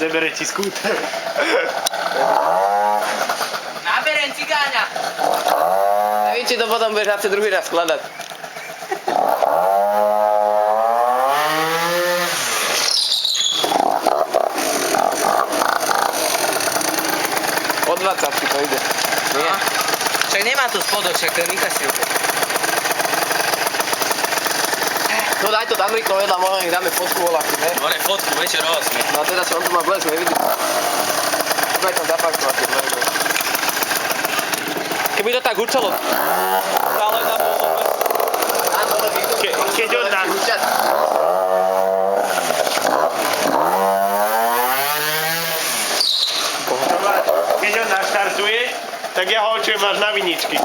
Zebere ti skúter. Naberem cigáňa. Neviem, či to potom budeš asi druhý raz skladať. Po 20 to ide. Nie? Však nemá tu spodok, však to je inkasívka. No daj to tam rýchlo vedľa, možno nech dáme fotku voľakú, ne? More fotku, večer 8. No a teraz on tu má blesk, nevidí. Budaj tam zaparkovať tie dvere. Keby to tak hučalo. Ale na Keď on dá... Keď on naštartuje, tak ja ho očujem až na viničky.